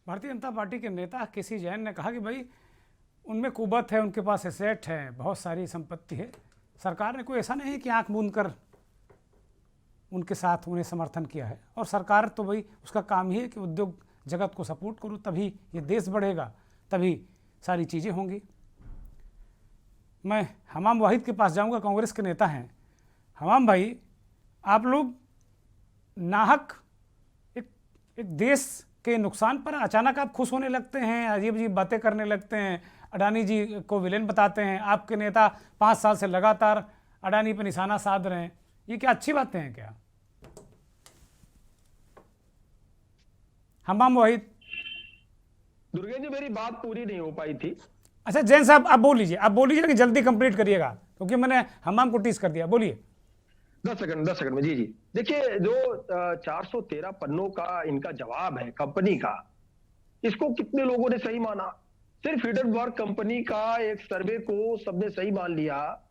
Bharatiya Janata party के नेता केसी जैन ने कहा कि भाई उनमें कुवत है, उनके पास एसेट है, बहुत सारी संपत्ति है। सरकार ने कोई ऐसा नहीं है कि आंख मूंद कर उनके साथ उन्हें समर्थन किया है, और सरकार तो भाई उसका काम ही है कि उद्योग जगत को सपोर्ट करूँ, तभी ये देश बढ़ेगा, तभी सारी चीज़ें होंगी। मैं हमाम वाहिद के पास जाऊंगा, कांग्रेस के नेता हैं। हमाम भाई, आप लोग नाहक एक देश के नुकसान पर अचानक आप खुश होने लगते हैं, अजीब अजीब बातें करने लगते हैं, अडानी जी को विलेन बताते हैं। आपके नेता 5 साल से लगातार अडानी पर निशाना साध रहे हैं, ये क्या अच्छी बातें हैं क्या? हमाम वाहिद। दुर्गेश जी, मेरी बात पूरी नहीं हो पाई थी। अच्छा जैन साहब, आप बोल लीजिए कि जल्दी कंप्लीट करिएगा, क्योंकि मैंने हमाम को टीस कर दिया। बोलिए। 10 सेकंड में। जी जी, देखिए, जो 413 पन्नों का इनका जवाब है कंपनी का, इसको कितने लोगों ने सही माना? सिर्फ हिडनबर्ग कंपनी का एक सर्वे को सबने सही मान लिया।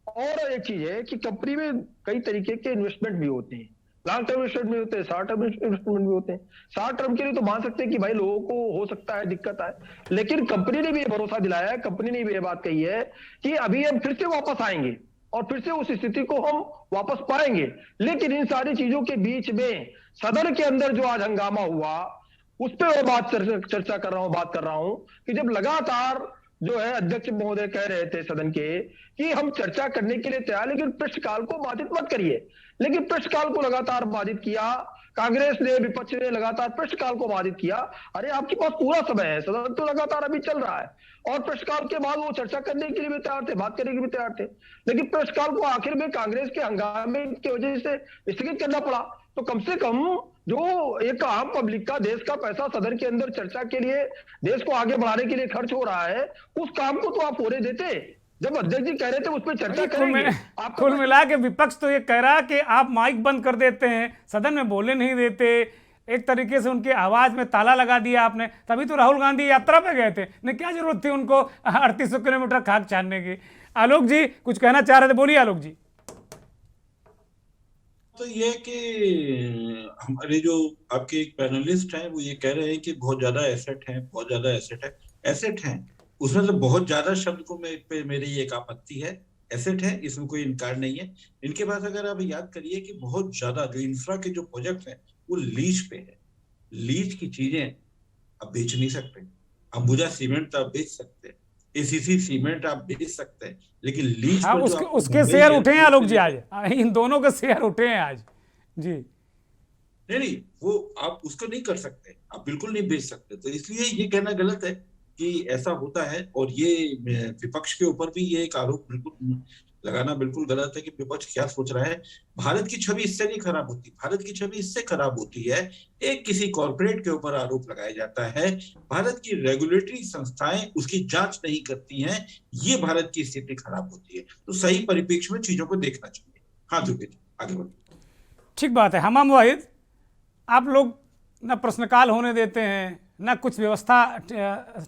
और एक चीज है कि कंपनी में कई तरीके के इन्वेस्टमेंट भी होते हैं, लॉन्ग टर्म इन्वेस्टमेंट भी होते हैं, शॉर्ट टर्म इन्वेस्टमेंट भी होते हैं। शॉर्ट टर्म के लिए तो मान सकते हैं कि भाई लोगों को हो सकता है दिक्कत आए, लेकिन कंपनी ने भी ये भरोसा दिलाया है, कंपनी ने भी ये बात कही है कि अभी हम फिर से वापस आएंगे और फिर से उस स्थिति को हम वापस पाएंगे। लेकिन इन सारी चीजों के बीच में सदन के अंदर जो आज हंगामा हुआ, उस पर मैं चर्चा कर रहा हूं कि जब लगातार जो है अध्यक्ष महोदय कह रहे थे सदन के कि हम चर्चा करने के लिए तैयार, लेकिन प्रश्नकाल को बाधित मत करिए, लेकिन प्रश्नकाल को लगातार बाधित किया। कांग्रेस ने, विपक्ष ने लगातार प्रश्नकाल को बाधित किया। अरे आपके पास पूरा समय है, सदन तो लगातार अभी चल रहा है, और प्रश्नकाल के बाद वो चर्चा करने के लिए भी तैयार थे, बात करने के लिए भी तैयार थे, लेकिन प्रश्नकाल को आखिर में कांग्रेस के हंगामे की वजह से स्थगित करना पड़ा। तो कम से कम जो एक आम पब्लिक का, देश का पैसा सदन के अंदर चर्चा के लिए, देश को आगे बढ़ाने के लिए खर्च हो रहा है, उस काम को तो आप होने देते। जब अध्यक्ष जी कह रहे थे उस पर चर्चा करेंगे। कुल मिला के विपक्ष तो ये कह रहा है कि आप माइक बंद कर देते हैं, सदन में बोलने नहीं देते, एक तरीके से उनकी आवाज में ताला लगा दिया आपने। तभी तो राहुल गांधी यात्रा पे गए थे, नहीं क्या जरूरत थी उनको 3800 किलोमीटर खाक छानने की। आलोक जी कुछ कहना चाह रहे थे, बोलिए आलोक जी। तो ये कि हमारे जो आपके एक पैनलिस्ट हैं वो ये कह रहे हैं कि बहुत ज्यादा एसेट है, बहुत ज्यादा एसेट है। उसमें से बहुत ज्यादा शब्द को मेरी एक आपत्ति है। एसेट है, इसमें कोई इनकार नहीं है। इनके पास अगर आप याद करिए कि बहुत ज्यादा जो इंफ्रा के जो प्रोजेक्ट हैं वो लीज पे है। लीज की चीजें आप बेच नहीं सकते। अंबुजा सीमेंट आप बेच सकते हैं, एसीसी सीमेंट आप बेच सकते हैं, लेकिन लीज हाँ, पर उसके शेयर उठे हैं आलोक जी आज, इन दोनों के शेयर उठे हैं आज जी। नहीं, वो आप उसको नहीं कर सकते, आप बिल्कुल नहीं बेच सकते। तो इसलिए ये कहना गलत है कि ऐसा होता है, और ये विपक्ष के ऊपर भी ये एक आरोप बिल्कुल लगाना बिल्कुल गलत है कि विपक्ष क्या सोच रहा है। भारत की छवि इससे नहीं खराब होती, भारत की छवि इससे खराब होती है एक किसी कॉर्पोरेट के ऊपर आरोप लगाया जाता है, भारत की रेगुलेटरी संस्थाएं उसकी जांच नहीं करती हैं, ये भारत की स्थिति खराब होती है। तो सही परिप्रेक्ष्य में चीजों को देखना चाहिए। हाँ दुर्गेश, आगे बढ़ो। ठीक बात है। हमाम वाहिद, आप लोग ना प्रश्नकाल होने देते हैं, ना कुछ व्यवस्था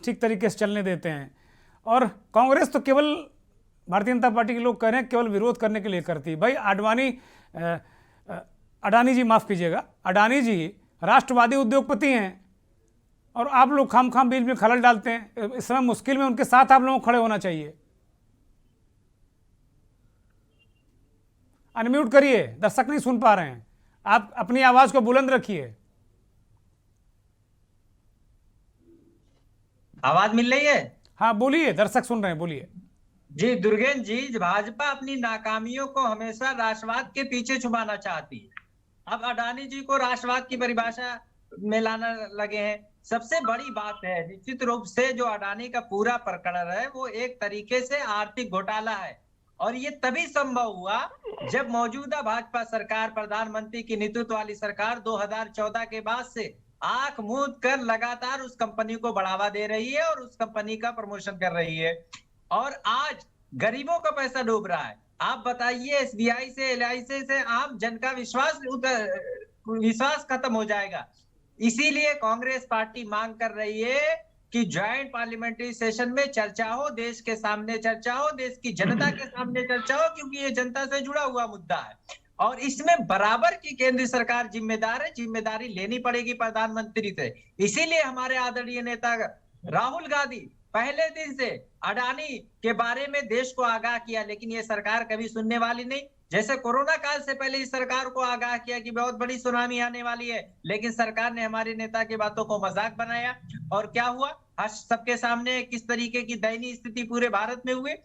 ठीक तरीके से चलने देते हैं, और कांग्रेस तो केवल, भारतीय जनता पार्टी के लोग कह रहे हैं केवल विरोध करने के लिए करती है। भाई अडानी जी, माफ़ कीजिएगा, अडानी जी राष्ट्रवादी उद्योगपति हैं, और आप लोग खाम बीच में खलल डालते हैं। इस समय मुश्किल में उनके साथ आप लोगों को खड़े होना चाहिए। अनम्यूट करिए, दर्शक नहीं सुन पा रहे हैं, आप अपनी आवाज को बुलंद रखिए। आवाज मिल रही है? हाँ बोलिए, दर्शक सुन रहे हैं, बोलिए। जी दुर्गेश जी, भाजपा अपनी नाकामियों को हमेशा राष्ट्रवाद के पीछे छुपाना चाहती है। अब अडानी जी को राष्ट्रवाद की परिभाषा में लाना लगे हैं। सबसे बड़ी बात है निश्चित रूप से जो अडानी का पूरा प्रकरण है वो एक तरीके से आर्थिक घोटाला है, और ये तभी संभव हुआ जब मौजूदा भाजपा सरकार, प्रधानमंत्री की नेतृत्व वाली सरकार 2014 के बाद से आंख मूंद कर लगातार उस कंपनी को बढ़ावा दे रही है और उस कंपनी का प्रमोशन कर रही है, और आज गरीबों का पैसा डूब रहा है। आप बताइए, एसबीआई से, एलआईसी से आम जन का विश्वास खत्म हो जाएगा। इसीलिए कांग्रेस पार्टी मांग कर रही है कि ज्वाइंट पार्लियामेंट्री सेशन में चर्चा हो, देश के सामने चर्चा हो, देश की जनता के सामने चर्चा हो, क्योंकि ये जनता से जुड़ा हुआ मुद्दा है। और इसमें बराबर की केंद्र सरकार जिम्मेदार है, जिम्मेदारी लेनी पड़ेगी प्रधानमंत्री से। इसीलिए हमारे आदरणीय नेता राहुल गांधी पहले दिन से अडानी के बारे में देश को आगाह किया, लेकिन ये सरकार कभी सुनने वाली नहीं। जैसे कोरोना काल से पहले इस सरकार को आगाह किया कि बहुत बड़ी सुनामी आने वाली है, लेकिन सरकार ने हमारे नेता की बातों को मजाक बनाया और क्या हुआ, आज सबके सामने किस तरीके की दयनीय स्थिति पूरे भारत में हुई।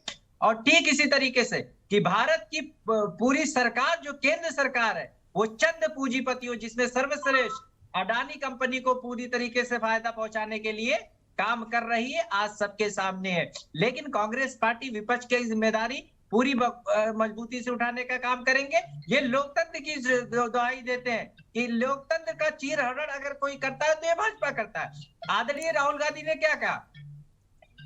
और ठीक इसी तरीके से कि भारत की पूरी सरकार जो केंद्र सरकार है वो चंद पूंजीपतियों जिसमें सर्वश्रेष्ठ अडानी कंपनी को पूरी तरीके से फायदा पहुंचाने के लिए काम कर रही है, आज सबके सामने है। लेकिन कांग्रेस पार्टी विपक्ष की जिम्मेदारी पूरी मजबूती से उठाने का काम करेंगे। ये लोकतंत्र की दुहाई देते हैं कि लोकतंत्र का चीरहरण अगर कोई करता है तो ये भाजपा करता है। आदरणीय राहुल गांधी ने क्या कहा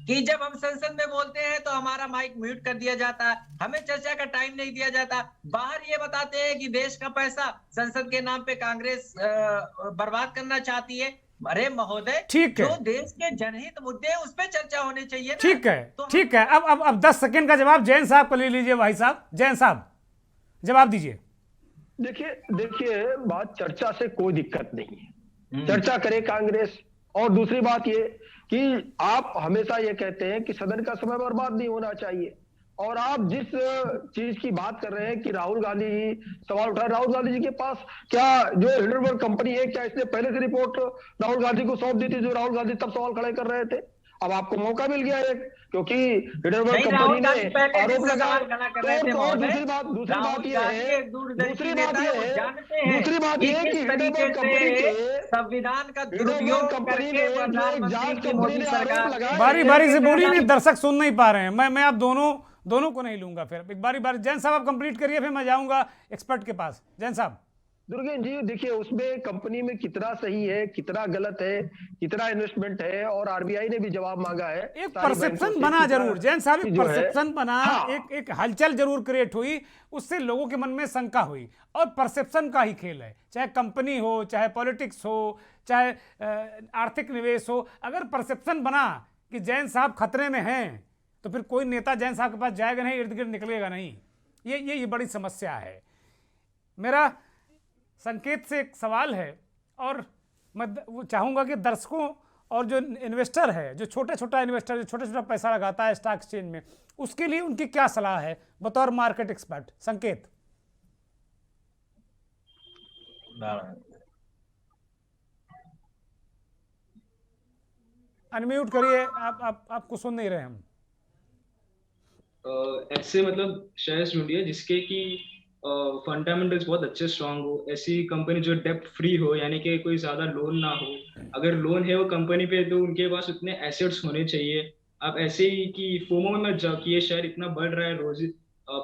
कि जब हम संसद में बोलते हैं तो हमारा माइक म्यूट कर दिया जाता है, हमें चर्चा का टाइम नहीं दिया जाता। बाहर ये बताते हैं कि देश का पैसा संसद के नाम पे कांग्रेस बर्बाद करना चाहती है। अरे महोदय, ठीक है, जो देश के जनहित मुद्दे हैं उस पर चर्चा होनी चाहिए ना। ठीक है, तो ठीक है। अब 10 सेकंड का जवाब जैन साहब को ले लीजिए। भाई साहब, जैन साहब जवाब दीजिए। देखिए बात चर्चा से कोई दिक्कत नहीं है, चर्चा करे कांग्रेस। और दूसरी बात ये कि आप हमेशा ये कहते हैं कि सदन का समय बर्बाद नहीं होना चाहिए, और आप जिस चीज की बात कर रहे हैं कि राहुल गांधी जी सवाल उठा, राहुल गांधी जी के पास क्या जो हिंडनबर्ग कंपनी है, क्या इसने पहले से रिपोर्ट राहुल गांधी को सौंप दी थी, जो राहुल गांधी तब सवाल खड़े कर रहे थे? अब आपको मौका मिल गया एक, क्योंकि हिंडनबर्ग कंपनी ने आरोप लगाया। और दूसरी बात ये है कि हिंडनबर्ग कंपनी के संविधान का दुरुपयोग करके प्रधानमंत्री की मोदी सरकार बारी बारी से बोलिए, नहीं दर्शक सुन नहीं पा रहे हैं। मैं आप दोनों को नहीं लूंगा, फिर एक बारी जैन साहब आप कंप्लीट करिए, फिर मैं जाऊंगा एक्सपर्ट के पास। जैन साहब। दुर्गेश जी देखिए, उसमें कंपनी में कितना सही है, कितना गलत है, कितना इन्वेस्टमेंट है, और आरबीआई ने भी जवाब मांगा है। एक परसेप्शन बना जरूर जैन साहब, एक परसेप्शन बना, हाँ। एक हलचल जरूर क्रिएट हुई, उससे लोगों के मन में शंका हुई। और परसेप्शन का ही खेल है, चाहे कंपनी हो, चाहे पॉलिटिक्स हो, चाहे आर्थिक निवेश हो। अगर परसेप्शन बना कि जैन साहब खतरे में हैं, तो फिर कोई नेता जैन साहब के पास जाएगा नहीं, इर्द गिर्द निकलेगा नहीं। ये बड़ी समस्या है। मेरा संकेत से एक सवाल है, और मैं वो चाहूँगा कि दर्शकों और जो इन्वेस्टर है, जो छोटा इन्वेस्टर, जो छोटा पैसा लगाता है स्टॉक एक्सचेंज में, उसके लिए उनकी क्या सलाह है बतौर मार्केट एक्सपर्ट? संकेत अनम्यूट करिए, आपको सुन नहीं रहे हम। ऐसे मतलब शेयर्स ढूंढिए जिसके कि फंडामेंटल्स बहुत अच्छे स्ट्रांग हो, ऐसी कंपनी जो डेप्ट फ्री हो, यानी कि कोई ज्यादा लोन ना हो। अगर लोन है वो कंपनी पे तो उनके पास उतने एसेट्स होने चाहिए। आप ऐसे ही कि फोमो में मत जाओ कि ये शेयर इतना बढ़ रहा है, रोज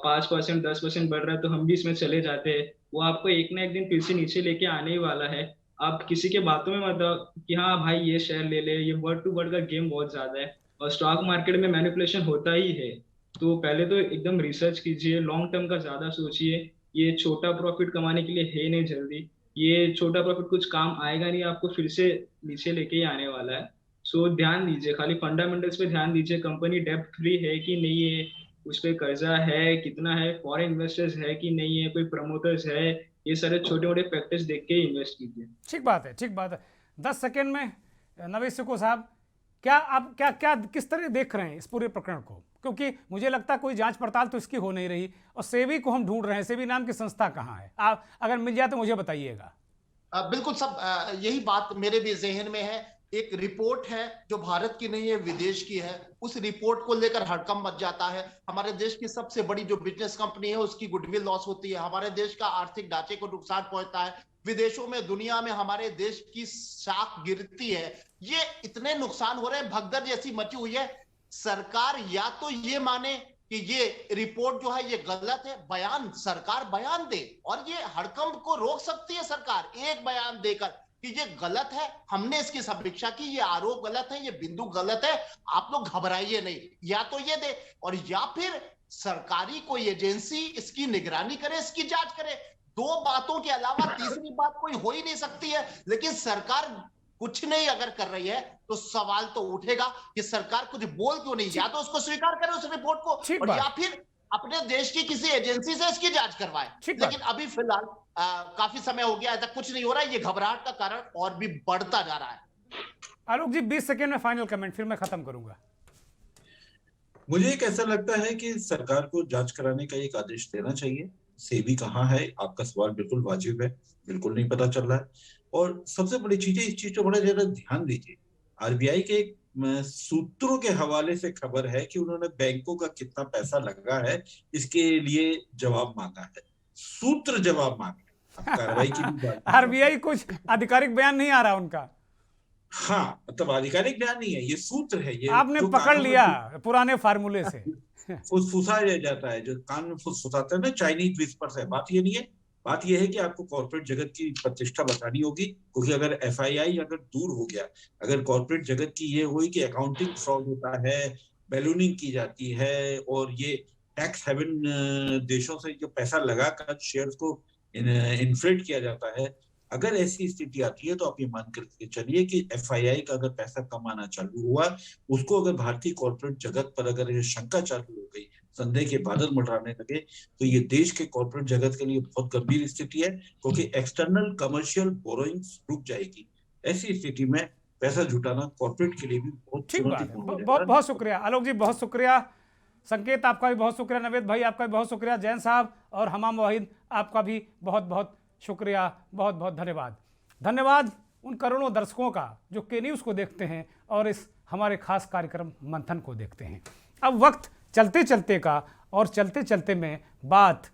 5% 10% बढ़ रहा है तो हम भी इसमें चले जाते हैं। वो आपको एक ना एक दिन फिर से नीचे लेके आने ही वाला है। आप किसी के बातों में मत आओ कि हाँ भाई ये शेयर ले ले। ये वर्ड टू वर्ड का गेम बहुत ज्यादा है और स्टॉक मार्केट में मैनिपुलेशन होता ही है। तो पहले तो एकदम रिसर्च कीजिए, लॉन्ग टर्म का ज्यादा सोचिए। ये छोटा प्रॉफिट कमाने के लिए है नहीं जल्दी, ये छोटा प्रॉफिट कुछ काम आएगा नहीं, आपको फिर से नीचे लेके ही आने वाला है। सो ध्यान दीजिए, खाली फंडामेंटल्स पे ध्यान दीजिए। कंपनी डेब्ट फ्री है कि नहीं है, उस पर कर्जा है कितना है, फॉरेन इन्वेस्टर्स है कि नहीं है, कोई प्रमोटर्स है, ये सारे छोटे मोटे फैक्टर्स देख के इन्वेस्ट कीजिए। ठीक बात है, ठीक बात है। 10 सेकेंड में नवेश सिको साहब, क्या आप क्या किस तरह देख रहे हैं इस पूरे प्रकरण को? क्योंकि मुझे लगता है कोई जांच पड़ताल तो इसकी हो नहीं रही, और सेबी को हम ढूंढ रहे हैं। सेबी नाम की संस्था कहाँ है? आप अगर मिल जाए तो मुझे बताइएगा। बिल्कुल सब यही बात मेरे भी जहन में है। एक रिपोर्ट है जो भारत की नहीं है, विदेश की है। उस रिपोर्ट को लेकर हड़कंप मच जाता है। हमारे देश की सबसे बड़ी जो बिजनेस कंपनी है उसकी गुडविल लॉस होती है, हमारे देश का आर्थिक ढांचे को नुकसान पहुंचता है, विदेशों में दुनिया में हमारे देश की साख गिरती है। ये इतने नुकसान हो रहे हैं, भगदड़ जैसी मची हुई है। सरकार या तो ये माने कि ये रिपोर्ट जो है ये गलत है, बयान सरकार बयान दे, और ये हड़कंप को रोक सकती है सरकार एक बयान देकर कि ये गलत है, हमने इसकी समीक्षा की, ये आरोप गलत है, ये बिंदु गलत है, आप लोग घबराइए नहीं। या तो ये दे, और या फिर सरकारी कोई एजेंसी इसकी निगरानी करे, इसकी जांच करे। दो बातों के अलावा तीसरी बात कोई हो ही नहीं सकती है। लेकिन सरकार कुछ नहीं अगर कर रही है तो सवाल तो उठेगा कि सरकार कुछ बोल क्यों नहीं। या तो उसको स्वीकार करे उस रिपोर्ट को, और या फिर अपने देश की किसी एजेंसी से इसकी जांच करवाए। ठीक बात। लेकिन अभी फिलहाल काफी समय हो गया, ऐसा कुछ नहीं हो रहा है। ये घबराहट का कारण और भी बढ़ता जा रहा है। आलोक जी 20 सेकंड में फाइनल कमेंट, फिर मैं खत्म करूंगा। मुझे एक ऐसा लगता है कि सरकार को जांच कराने का एक आदेश देना चाहिए। सेबी कहाँ है, आपका सवाल बिल्कुल वाजिब है, बिल्कुल नहीं पता चल रहा है। और सबसे बड़ी चीज है, इस चीज पर बड़ा ज्यादा ध्यान दीजिए। आरबीआई के सूत्रों के हवाले से खबर है कि उन्होंने बैंकों का कितना पैसा लगा है इसके लिए जवाब मांगा है। सूत्र जवाब मांगे, अब कार्रवाई की भी बात नहीं है। आरबीआई कुछ आधिकारिक बयान नहीं आ रहा उनका। हाँ, मतलब आधिकारिक बयान नहीं है, ये सूत्र है, ये आपने जो पकड़ कानून में लिया पुराने फार्मूले से। फुसफुसाया जाता है, जो कान में फुसफुसाते हैं ना, चाइनीज विस्पर्स है। बात ये नहीं है, बात ये है कि आपको कॉर्पोरेट जगत की प्रतिष्ठा बचानी होगी, क्योंकि अगर एफआईआई अगर दूर हो गया, अगर कॉर्पोरेट जगत की ये हुई कि अकाउंटिंग फ्रॉड होता है, बैलूनिंग की जाती है, और ये टैक्स हेवन देशों से जो पैसा लगाकर शेयर्स को इन्फ्लेट किया जाता है, अगर ऐसी स्थिति आती है तो आप ये मान करके चलिए कि एफआईआई का अगर पैसा कमाना चालू हुआ, उसको अगर भारतीय कॉर्पोरेट जगत पर अगर ये शंका चालू हो गई, संदेह के बादल मंडराने लगे, तो ये देश के कॉर्पोरेट जगत के लिए बहुत गंभीर स्थिति है, क्योंकि एक्सटर्नल कमर्शियल बोरोइंग्स रुक जाएगी। ऐसी स्थिति में पैसा जुटाना कॉर्पोरेट के लिए भी बहुत ठीक बात है। चुनौतीपूर्ण हो बहुत जाएगा। बहुत शुक्रिया आलोक जी, बहुत शुक्रिया। संकेत आपका भी बहुत शुक्रिया। नवेद भाई आपका भी बहुत शुक्रिया। जैन साहब और हमाम वाहिद आपका भी बहुत बहुत शुक्रिया, बहुत बहुत धन्यवाद। धन्यवाद उन करोड़ों दर्शकों का जो के न्यूज़ को देखते हैं और इस हमारे खास कार्यक्रम मंथन को देखते हैं। अब वक्त चलते चलते का, और चलते चलते में बात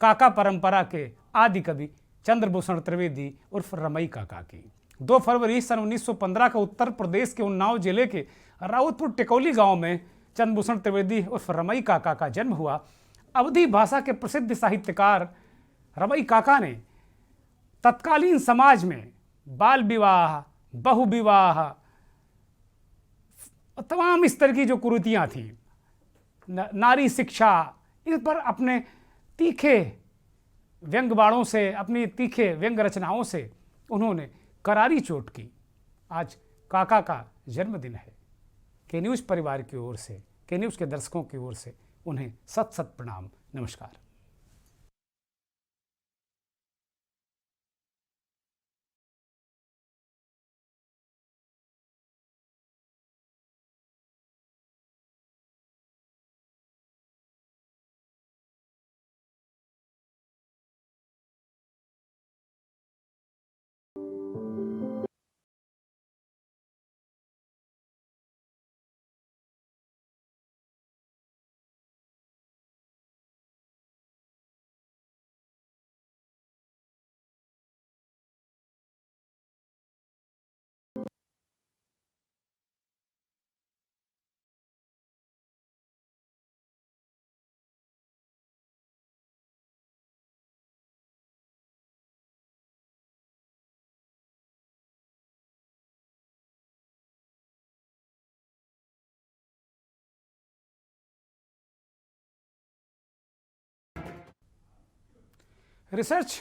काका परंपरा के आदि कवि चंद्रभूषण त्रिवेदी उर्फ रमई काका की। 2 फरवरी सन 1915 को उत्तर प्रदेश के उन्नाव जिले के राउतपुर टिकौली गांव में चंद्रभूषण त्रिवेदी उर्फ रमई काका का जन्म हुआ। अवधी भाषा के प्रसिद्ध साहित्यकार रमई काका ने तत्कालीन समाज में बाल विवाह, बहु विवाह, तमाम इस तरह की जो कुरीतियाँ थीं, नारी शिक्षा, इन पर अपने तीखे व्यंग बाणों से, अपनी तीखे व्यंग रचनाओं से उन्होंने करारी चोट की। आज काका का जन्मदिन है। के न्यूज़ परिवार की ओर से, के न्यूज़ के दर्शकों की ओर से उन्हें सत सत प्रणाम, नमस्कार। रिसर्च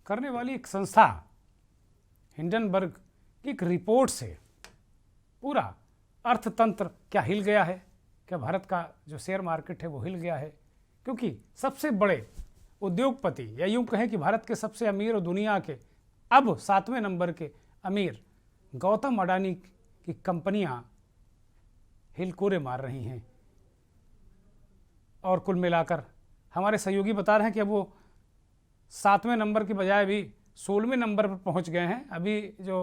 करने वाली एक संस्था हिंडनबर्ग की एक रिपोर्ट से पूरा अर्थतंत्र क्या हिल गया है, क्या भारत का जो शेयर मार्केट है वो हिल गया है। क्योंकि सबसे बड़े उद्योगपति, या यूँ कहें कि भारत के सबसे अमीर और दुनिया के अब 7वें नंबर के अमीर गौतम अडानी की कंपनियां हिलकोरे मार रही हैं। और कुल मिलाकर हमारे सहयोगी बता रहे हैं कि अब वो 7वें नंबर की बजाय भी 16वें नंबर पर पहुंच गए हैं। अभी जो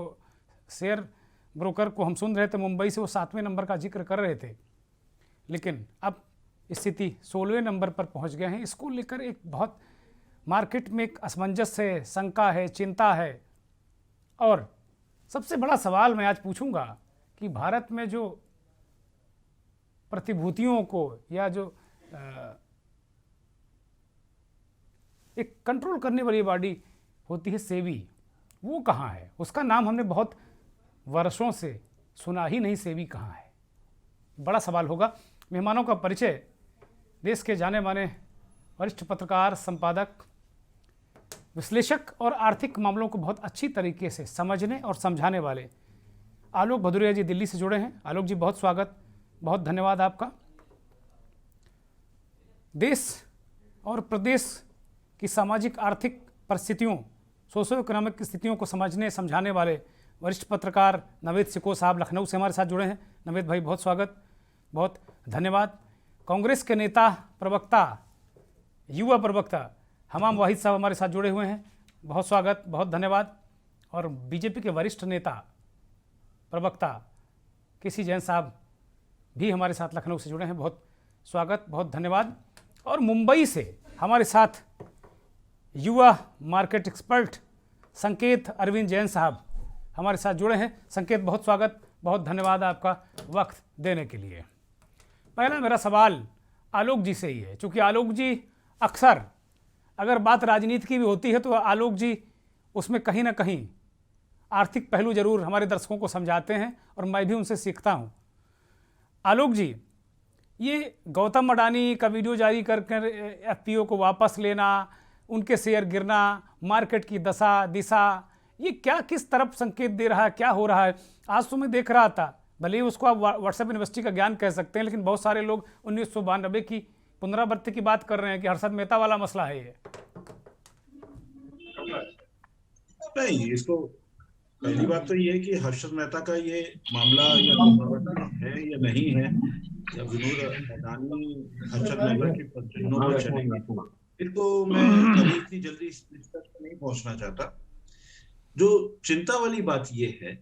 शेयर ब्रोकर को हम सुन रहे थे मुंबई से, वो 7वें नंबर का जिक्र कर रहे थे, लेकिन अब स्थिति 16वें नंबर पर पहुंच गए हैं। इसको लेकर एक बहुत मार्केट में एक असमंजस है, शंका है, चिंता है। और सबसे बड़ा सवाल मैं आज पूछूंगा कि भारत में जो प्रतिभूतियों को या जो एक कंट्रोल करने वाली बॉडी होती है सेबी, वो कहाँ है? उसका नाम हमने बहुत वर्षों से सुना ही नहीं, सेबी कहाँ है? बड़ा सवाल होगा। मेहमानों का परिचय देश के जाने माने वरिष्ठ पत्रकार, संपादक, विश्लेषक और आर्थिक मामलों को बहुत अच्छी तरीके से समझने और समझाने वाले आलोक भदौरिया जी दिल्ली से जुड़े हैं। आलोक जी बहुत स्वागत, बहुत धन्यवाद आपका। देश और प्रदेश की सामाजिक आर्थिक परिस्थितियों, सोशो इकोनॉमिक स्थितियों को समझने समझाने वाले वरिष्ठ पत्रकार नवेद सिको साहब लखनऊ से हमारे साथ जुड़े हैं। नवेद भाई, बहुत स्वागत, बहुत धन्यवाद। कांग्रेस के नेता, प्रवक्ता, युवा प्रवक्ता हमाम वाहिद साहब हमारे साथ जुड़े हुए हैं, बहुत स्वागत, बहुत धन्यवाद। और बीजेपी के वरिष्ठ नेता, प्रवक्ता केसी जैन साहब भी हमारे साथ लखनऊ से जुड़े हैं, बहुत स्वागत, बहुत धन्यवाद। और मुंबई से हमारे साथ युवा मार्केट एक्सपर्ट संकेत अरविंद जैन साहब हमारे साथ जुड़े हैं। संकेत, बहुत स्वागत, बहुत धन्यवाद आपका वक्त देने के लिए। पहला मेरा सवाल आलोक जी से ही है, क्योंकि आलोक जी अक्सर अगर बात राजनीति की भी होती है तो आलोक जी उसमें कहीं ना कहीं आर्थिक पहलू जरूर हमारे दर्शकों को समझाते हैं और मैं भी उनसे सीखता हूं। आलोक जी, ये गौतम अडानी का वीडियो जारी कर एफपीओ को वापस लेना, उनके शेयर गिरना, मार्केट की दशा दिशा, ये क्या किस तरफ संकेत दे रहा है, क्या हो रहा है? आज तो मैं देख रहा था, भले ही उसको आप व्हाट्सएप यूनिवर्सिटी का ज्ञान कह सकते हैं, लेकिन बहुत सारे लोग 1992 की पुनरावृत्ति की बात कर रहे हैं कि हर्षद मेहता वाला मसला है ये। नहीं, इसको पहली बात तो ये है कि हर्षद मेहता का ये मामला या पुनरावृत्ति है या नहीं है, या विनोद अडानी हर्षद मेहता की प्रश्नों पर चलेंगे, इसको मैं कभी इतनी जल्दी निष्कर्ष पर नहीं पहुंचना चाहता। जो चिंता वाली बात ये है,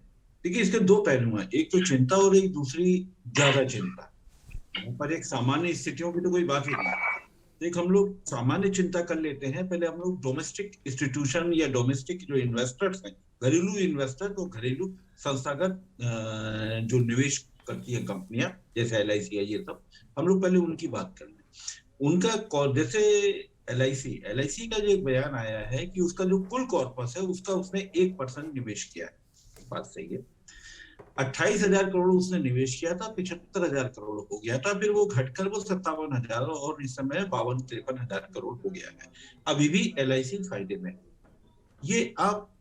देखिए इसके दो पहलू हैं, एक तो चिंता और एक दूसरी ज्यादा चिंता। पर एक सामान्य स्थितियों की तो कोई बात ही नहीं। देख, हम लोग सामान्य चिंता कर लेते हैं, पहले हम लोग डोमेस्टिक इंस्टीट्यूशन या डोमेस्टिक जो इन्वेस्टर्स हैं, घरेलू इन्वेस्टर, तो घरेलू संस्थागत जो निवेश करती है कंपनियां जैसे LIC है, ये सब हम लोग पहले उनकी बात कर लें। उनका जैसे LIC का जो एक बयान आया है कि उसका जो कुल कॉर्पस है उसका उसने 1% निवेश किया है, बात सही है। 28,000 करोड़ उसने निवेश किया था, 75,000 करोड़ हो गया था, फिर वो घटकर वो 57,000 और इस समय 52-53,000 करोड़ हो गया है। अभी भी LIC फायदे में। ये आप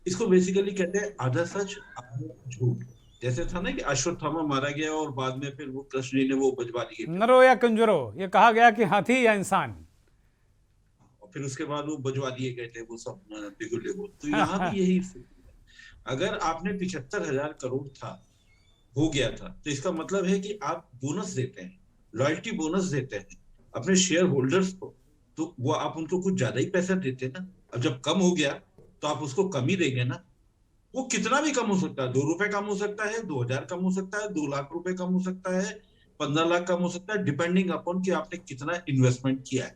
इसको बेसिकली कहते हैं आधा सच आधा झूठ। जैसे था ना कि अश्वत्थामा मारा गया और बाद में फिर वो कृष्ण जी ने वो बजवा दिए, नरो या कंजरो, ये कहा गया कि हाथी या इंसान, और फिर उसके बाद वो बजवा दिए गए थे वो सब बिगुले वो। तो यहाँ भी यही अगर आपने 75,000 करोड़ हो गया था, तो इसका मतलब है कि आप बोनस देते हैं, लॉयल्टी बोनस देते हैं अपने शेयर होल्डर्स को, तो वो आप उनको कुछ ज्यादा ही पैसा देते ना। अब जब कम हो गया तो आप उसको कम ही देंगे ना। वो कितना भी कम हो सकता है, 2 रुपए कम हो सकता है, 2,000 कम हो सकता है, 2 लाख रुपए कम हो सकता है, 15 लाख कम हो सकता है, डिपेंडिंग अपॉन कि आपने कितना इन्वेस्टमेंट किया है।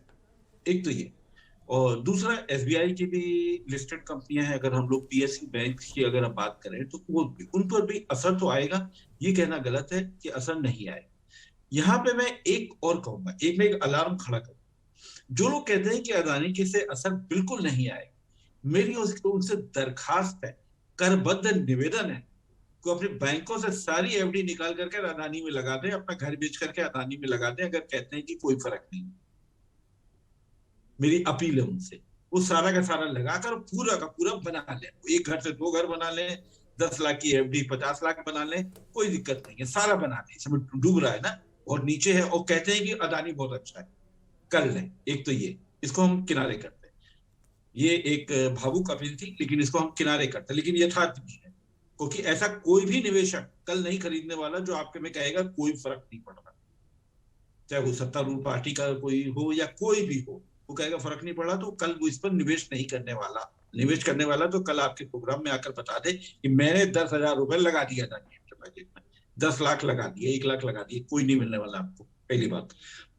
एक तो ये, और दूसरा SBI की भी लिस्टेड कंपनियां हैं, अगर हम लोग PSU बैंक की अगर आप बात करें तो वो उन पर भी असर तो आएगा, ये कहना गलत है कि असर नहीं आएगा। यहाँ पे मैं एक और कहूंगा, मैं एक अलार्म खड़ा करूंगा। जो लोग कहते हैं कि अडानी के से असर बिल्कुल नहीं आएगा, मेरी उनसे दरखास्त है, करबद्ध निवेदन है को अपने बैंकों से सारी FD निकाल करके अडानी में लगा दें, अपना घर बेच करके अडानी में लगा दें, अगर कहते हैं कि कोई फर्क नहीं। मेरी अपील है उनसे, वो सारा का सारा लगाकर पूरा का पूरा बना लें, एक घर से 2 घर बना लें, 10 लाख की FD 50 लाख बना लें, कोई दिक्कत नहीं है, सारा बना लें। इसमें डूब रहा है ना, और नीचे है और कहते हैं कि अडानी बहुत अच्छा है, कर लें। एक तो ये, इसको हम किनारे करते हैं, ये एक भावुक अपील थी, लेकिन इसको हम किनारे करते हैं, लेकिन यथार्थ भी है, क्योंकि ऐसा कोई भी निवेशक कल नहीं खरीदने वाला जो आपके में कहेगा कोई फर्क नहीं पड़ रहा, चाहे वो सत्तारूढ़ पार्टी का कोई हो या कोई भी हो, वो कहेगा फर्क नहीं पड़ा, तो कल वो इस पर निवेश नहीं करने वाला। निवेश करने वाला तो कल आपके प्रोग्राम में आकर बता दे कि मैंने 10,000 रुपए लगा दिया था, 10 लाख लगा दिए, 1 लाख लगा दिए, कोई नहीं मिलने वाला आपको, पहली बात।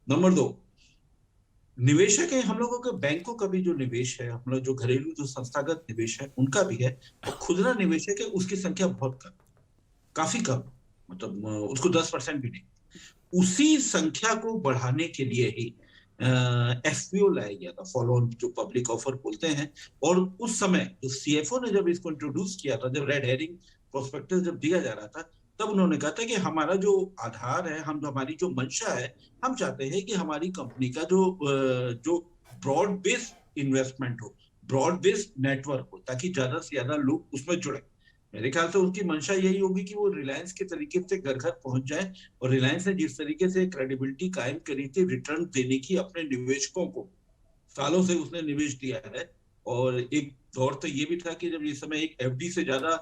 नंबर 2, निवेशक है हम लोगों के, बैंकों का भी जो निवेश है, हम लोग जो घरेलू जो संस्थागत निवेश है उनका भी है, और खुदरा निवेशक है उसकी संख्या बहुत कम, काफी कम, मतलब उसको 10% भी नहीं। उसी संख्या को बढ़ाने के लिए ही FPO लाया गया था, फॉलो ऑन जो पब्लिक ऑफर बोलते हैं। और उस समय जो CFO ने जब इसको इंट्रोड्यूस किया था, जब रेड हेरिंग प्रोस्पेक्टस जब दिया जा रहा था, तब उन्होंने कहा था कि हमारा जो आधार है, हमारी जो मंशा है, हम चाहते हैं कि हमारी कंपनी का जो ब्रॉड बेस्ड इन्वेस्टमेंट हो, ब्रॉड बेस्ड नेटवर्क हो, ताकि ज्यादा से ज्यादा लोग उसमें जुड़े। मेरे ख्याल से उनकी मंशा यही होगी कि वो रिलायंस के तरीके से घर घर पहुंच जाए, और रिलायंस ने जिस तरीके से क्रेडिबिलिटी कायम करी थी रिटर्न देने की अपने निवेशकों को, सालों से उसने निवेश दिया है। और एक दौर तो ये भी था कि जब इस समय एक एफडी से ज्यादा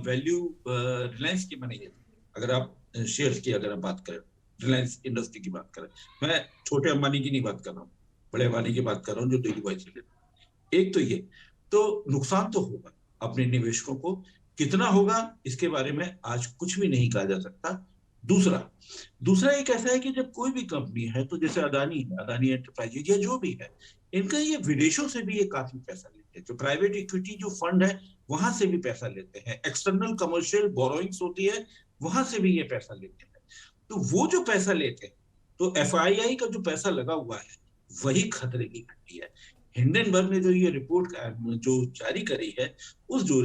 वैल्यू रिलायंस की बनी है, अगर आप शेयर्स की अगर आप बात करें, रिलायंस इंडस्ट्री की बात करें, मैं छोटे अंबानी की नहीं बात कर रहा हूँ, बड़े अंबानी की बात कर रहा हूँ जो दिल्ली वाइज से। एक तो ये तो नुकसान तो होगा अपने निवेशकों को, कितना होगा इसके बारे में आज कुछ भी नहीं कहा जा सकता। दूसरा एक ऐसा है कि जब कोई भी कंपनी है, तो जैसे अदानी है, अदानी एंटरप्राइजेज या जो भी है, इनका ये विदेशों से भी ये काफी पैसा लेते हैं, जो प्राइवेट इक्विटी जो फंड है वहां से भी पैसा लेते हैं, एक्सटर्नल कमर्शियल बोरोइंग्स होती है वहां से भी ये पैसा लेते हैं। तो वो जो पैसा लेते हैं, तो एफआईआई का जो पैसा लगा हुआ है वही खतरे की घंटी है। हिंडनबर्ग ने जो ये रिपोर्ट जो जारी करी है, उस जो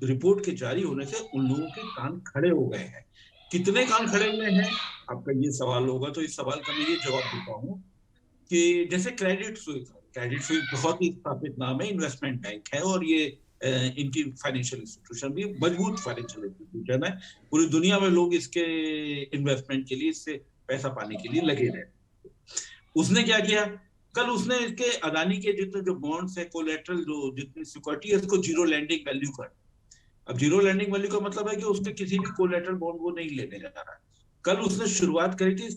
रिपोर्ट के जारी होने से उन लोगों के कान खड़े हो गए हैं। कितने कान खड़े हुए हैं आपका ये सवाल होगा, तो इस सवाल का मैं ये जवाब देता हूँ कि जैसे क्रेडिट स्विस बहुत ही स्थापित नाम है, इन्वेस्टमेंट बैंक है, और ये इनकी फाइनेंशियल इंस्टीट्यूशन भी मजबूत फाइनेंशियल इंस्टीट्यूशन है, पूरी दुनिया में लोग इसके इन्वेस्टमेंट के लिए, इससे पैसा पाने के लिए लगे रहे। उसने क्या किया, कल उसने इसके अदानी के जितने जो बॉन्ड्स है, कोलेटरल जो जितनी सिक्योरिटी है, उसको जीरो लैंडिंग वैल्यू कर। अब जीरो लैंडिंग वैल्यू का मतलब है कि उसके किसी भी कोलेटरल बॉन्ड वो नहीं लेने जा रहा है। कल उसने शुरुआत करी थी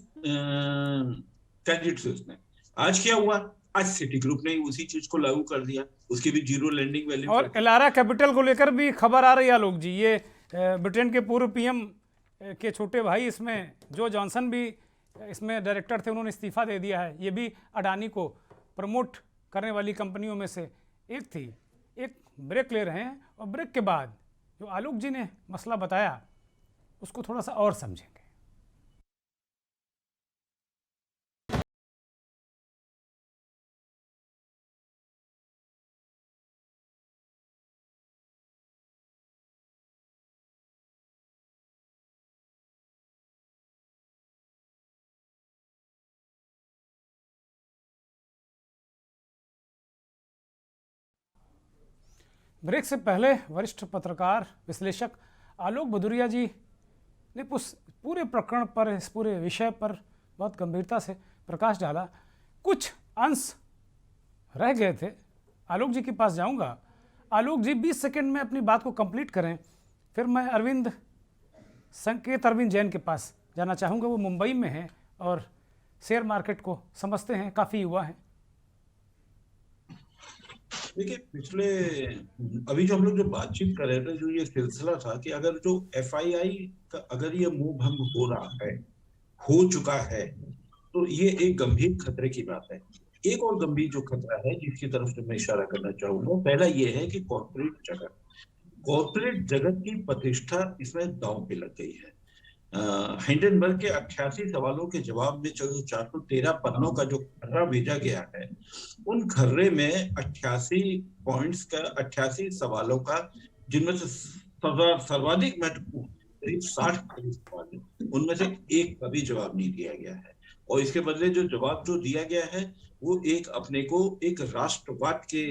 क्रेडिट स्विस ने, आज क्या हुआ, आज सिटी ग्रुप ने उसी चीज को लागू कर दिया, उसकी भी जीरो लैंडिंग वैल्यू। और एलारा कैपिटल को लेकर भी खबर आ रही है आलोक जी, ये ब्रिटेन के पूर्व पीएम के छोटे भाई इसमें जो जॉनसन भी इसमें डायरेक्टर थे, उन्होंने इस्तीफा दे दिया है। ये भी अडानी को प्रमोट करने वाली कंपनियों में से एक थी। एक ब्रेक ले रहे हैं और ब्रेक के बाद जो आलोक जी ने मसला बताया उसको थोड़ा सा और समझेंगे। ब्रेक से पहले वरिष्ठ पत्रकार विश्लेषक आलोक भदौरिया जी ने पूरे प्रकरण पर, इस पूरे विषय पर बहुत गंभीरता से प्रकाश डाला। कुछ अंश रह गए थे, आलोक जी के पास जाऊंगा। आलोक जी 20 सेकंड में अपनी बात को कंप्लीट करें, फिर मैं संकेत अरविंद जैन के पास जाना चाहूँगा। वो मुंबई में हैं और शेयर मार्केट को समझते हैं, काफ़ी युवा हैं। देखिए, अभी जो हम लोग जो बातचीत कर रहे थे, जो ये सिलसिला था कि अगर जो एफआईआई का अगर ये मुंह भंग हो रहा है, हो चुका है, तो ये एक गंभीर खतरे की बात है। एक और गंभीर जो खतरा है जिसकी तरफ से मैं इशारा करना चाहूंगा, पहला ये है कि कॉर्पोरेट जगत की प्रतिष्ठा इसमें दांव पे लग गई है। हिंडनबर्ग के 88 सवालों के जवाब में जो 413 पन्नों का जो खर्रा भेजा गया है, उन खर्रे में 88 पॉइंट्स का, 88 सवालों का, जिनमें से सर्वाधिक महत्वपूर्ण करीब 60 सवाल, उनमें से एक का भी जवाब नहीं दिया गया है। और इसके बदले जो जवाब जो दिया गया है वो एक अपने को एक राष्ट्रवाद के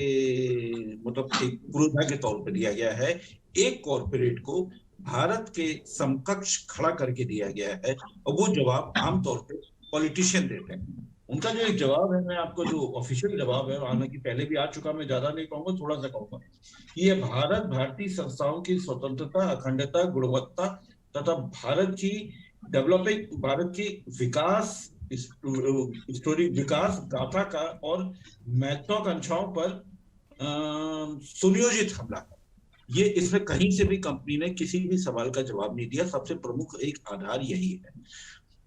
मतलब एक पूर्वधा के तौर पर दिया गया है, एक कॉर्पोरेट को भारत के समकक्ष खड़ा करके दिया गया है। और वो जवाब आमतौर पे पॉलिटिशियन देते हैं। उनका जो एक जवाब है, मैं आपको जो ऑफिशियल जवाब है, हालांकि पहले भी आ चुका, मैं ज्यादा नहीं कहूंगा, थोड़ा सा कहूंगा कि ये भारतीय संस्थाओं की स्वतंत्रता, अखंडता, गुणवत्ता तथा भारत की विकास स्टोरी, विकास गाथा का और महत्वाकांक्षाओं पर सुनियोजित हमला है। ये इसमें कहीं से भी कंपनी ने किसी भी सवाल का जवाब नहीं दिया। सबसे प्रमुख एक आधार यही है।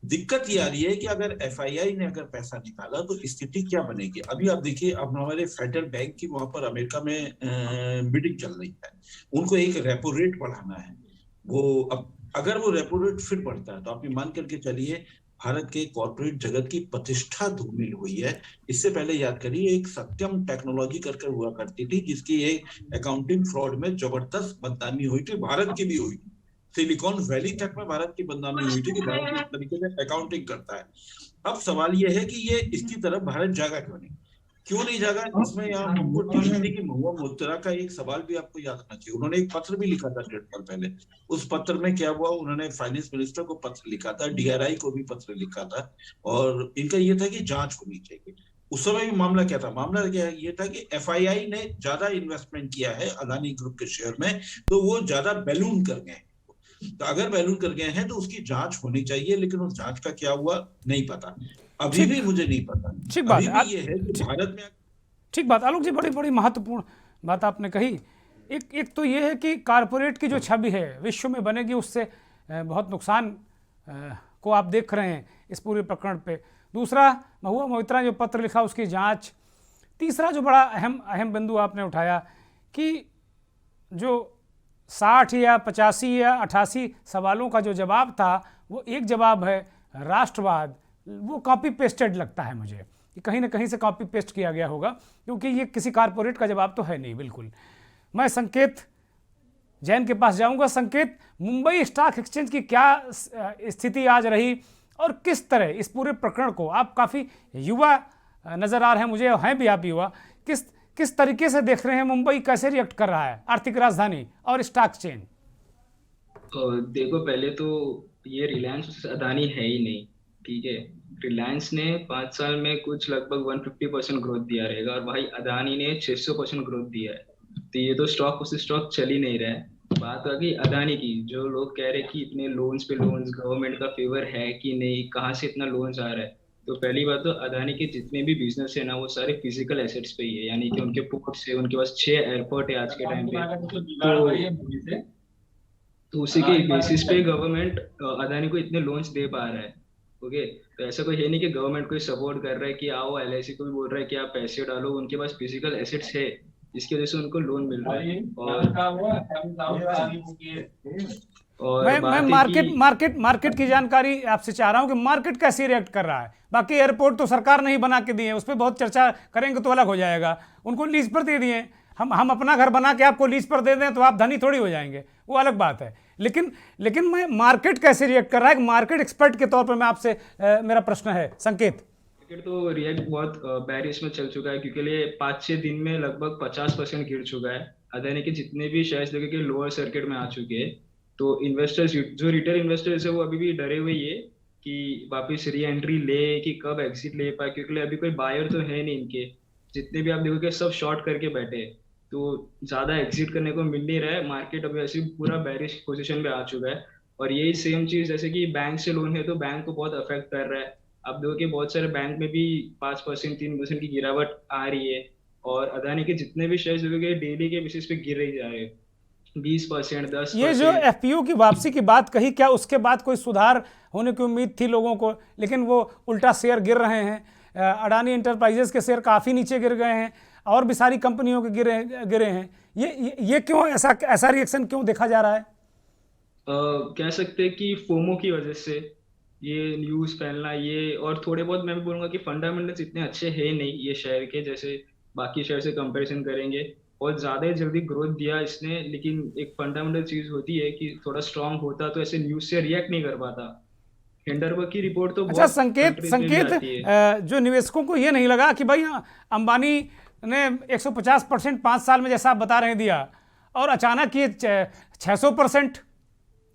दिक्कत ये आ रही है कि अगर एफआईआई ने अगर पैसा निकाला तो स्थिति क्या बनेगी। अभी आप देखिए, अब हमारे फेडरल बैंक की वहां पर अमेरिका में मीटिंग चल रही है, उनको एक रेपो रेट बढ़ाना है। वो अब अगर वो रेपो रेट फिर बढ़ता है तो आप मान करके चलिए भारत के कॉर्पोरेट जगत की प्रतिष्ठा धूमिल हुई है। इससे पहले याद करिए, एक सत्यम टेक्नोलॉजी करके हुआ करती थी, जिसकी एक अकाउंटिंग फ्रॉड में जबरदस्त बदनामी हुई थी, भारत की भी हुई। सिलिकॉन वैली तक में भारत की बदनामी हुई थी कि भारत इस तरीके से अकाउंटिंग करता है। अब सवाल यह है कि ये इसकी तरफ भारत जागा क्यों नहीं। क्यों नहीं जागा इसमें हमको टीसीपी की महुआ मोइत्रा का एक सवाल भी आपको याद रखना चाहिए। उन्होंने एक पत्र भी लिखा था 1.5 साल पहले। उस पत्र में क्या हुआ, उन्होंने फाइनेंस मिनिस्टर को पत्र लिखा था, डीआरआई को भी पत्र लिखा था, और इनका ये था कि जांच होनी चाहिए। उस समय भी मामला क्या था, मामला क्या ये था कि एफआईआई ने ज्यादा इन्वेस्टमेंट किया है अदानी ग्रुप के शेयर में, तो वो ज्यादा बैलून कर गए हैं। तो अगर बैलून कर गए हैं तो उसकी जांच होनी चाहिए, लेकिन उस जांच का क्या हुआ नहीं पता, अभी भी मुझे नहीं पता। ठीक बात अभी भी ये है कि भारत में। ठीक बात आलोक जी, बड़ी बड़ी महत्वपूर्ण बात आपने कही। एक तो ये है कि कारपोरेट की जो छवि है विश्व में बनेगी, उससे बहुत नुकसान को आप देख रहे हैं इस पूरे प्रकरण पे। दूसरा, महुआ मोइत्रा ने जो पत्र लिखा उसकी जांच। तीसरा जो बड़ा अहम बिंदु आपने उठाया कि जो 60 या 85 या 88 सवालों का जो जवाब था वो एक जवाब है राष्ट्रवाद। वो कॉपी पेस्टेड लगता है मुझे, कि कहीं ना कहीं से कॉपी पेस्ट किया गया होगा, क्योंकि ये किसी कारपोरेट का जवाब तो है नहीं बिल्कुल। मैं संकेत जैन के पास जाऊंगा। संकेत, मुंबई स्टॉक एक्सचेंज की क्या स्थिति आज रही और किस तरह इस पूरे प्रकरण को, आप काफ़ी युवा नज़र आ रहे हैं मुझे, हैं भी आप युवा, किस तरीके से देख रहे हैं, मुंबई कैसे रिएक्ट कर रहा है, आर्थिक राजधानी और स्टॉक चेन? देखो, पहले तो ये रिलायंस अदानी है ही नहीं, ठीक है। रिलायंस ने 5 साल में कुछ लगभग 150% ग्रोथ दिया रहेगा, और भाई अदानी ने 600% ग्रोथ दिया है। तो ये तो स्टॉक उस स्टॉक चल ही नहीं रहा है। बात आ गई अदानी की, जो लोग कह रहे कि इतने लोन्स पे लोन्स, गवर्नमेंट का फेवर है कि नहीं, कहाँ से इतना लोन्स आ रहा है। तो पहली बात तो अदानी के जितने भी बिजनेस है ना, वो सारे फिजिकल एसेट्स पे ही है, यानी कि उनके पोर्ट्स है, उनके पास 6 एयरपोर्ट है आज के टाइम पे। तो उसी के बेसिस पे गवर्नमेंट अदानी को इतने लोन्स दे पा रहा है। ओके, तो ऐसा कोई है नहीं कि गवर्नमेंट को सपोर्ट कर रहा है कि आओ, एलआईसी को भी बोल रहा है कि आप पैसे डालो, उनके पास फिजिकल एसेट्स है, इसकी वजह से उनको लोन मिल रहा है। और मैं मार्केट की जानकारी आपसे चाह रहा हूं कि मार्केट कैसे रिएक्ट कर रहा है। बाकी एयरपोर्ट तो सरकार ने ही बना के दिए हैं, उस पर बहुत चर्चा करेंगे तो अलग हो जाएगा। उनको लीज पर दे दिए, हम अपना घर बना के आपको लीज पर दे दें तो आप धनी थोड़ी हो जाएंगे, वो अलग बात है। लेकिन मैं मार्केट कैसे रिएक्ट कर रहा है, मार्केट एक्सपर्ट के तौर पर मैं आपसे मेरा प्रश्न है संकेत। मार्केट तो रिएक्ट बहुत बैरिश में चल चुका है, क्योंकि 5-6 दिन में लगभग 50% गिर चुका है। अदानी के जितने भी शेयर्स लगे के लोअर सर्किट में आ चुके हैं। तो इन्वेस्टर्स, जो रिटेल इन्वेस्टर्स है, वो अभी भी डरे हुए ये कि वापस री एंट्री ले कि कब एग्जिट ले पाए, क्योंकि अभी कोई बायर तो है नहीं इनके। जितने भी आप देखोगे सब शॉर्ट करके बैठे, तो ज्यादा एग्जिट करने को मिल नहीं रहा है। मार्केट अभी ऐसे पूरा बैरिश पोजीशन पे आ चुका है। और यही सेम चीज जैसे कि बैंक से लोन है तो बैंक को बहुत अफेक्ट कर रहा है। आप देखोगे बहुत सारे बैंक में भी 5%, 3% की गिरावट आ रही है। और अदानी के जितने भी शेयर्स देखोगे डेली के बेसिस पे गिर रही जा रहे हैं, 20%, 10%। ये जो एफपीओ की वापसी की बात कही, क्या उसके बाद कोई सुधार होने की उम्मीद थी लोगों को, लेकिन वो उल्टा शेयर गिर रहे हैं। अडानी एंटरप्राइजेस के शेयर काफ़ी नीचे गिर गए हैं, और भी सारी कंपनियों के गिरे हैं। ये क्यों ऐसा रिएक्शन क्यों देखा जा रहा है? कह सकते हैं कि फोमो की वजह से ये न्यूज़ फैलना, ये और थोड़े बहुत मैं भी बोलूँगा कि फंडामेंटल्स इतने अच्छे हैं नहीं ये शेयर के, जैसे बाकी शेयर से कंपैरिजन करेंगे। और ज़्यादा जल्दी ग्रोथ दिया इसने, लेकिन एक फंडामेंटल चीज़ होती है कि थोड़ा स्ट्रांग होता तो ऐसे न्यूज़ से रिएक्ट नहीं कर पाता। हिंडरबर्ग की रिपोर्ट तो अच्छा संकेत, जो निवेशकों को ये नहीं लगा कि भाई अंबानी ने 150% 5 साल में जैसा आप बता रहे दिया, और अचानक ये 600%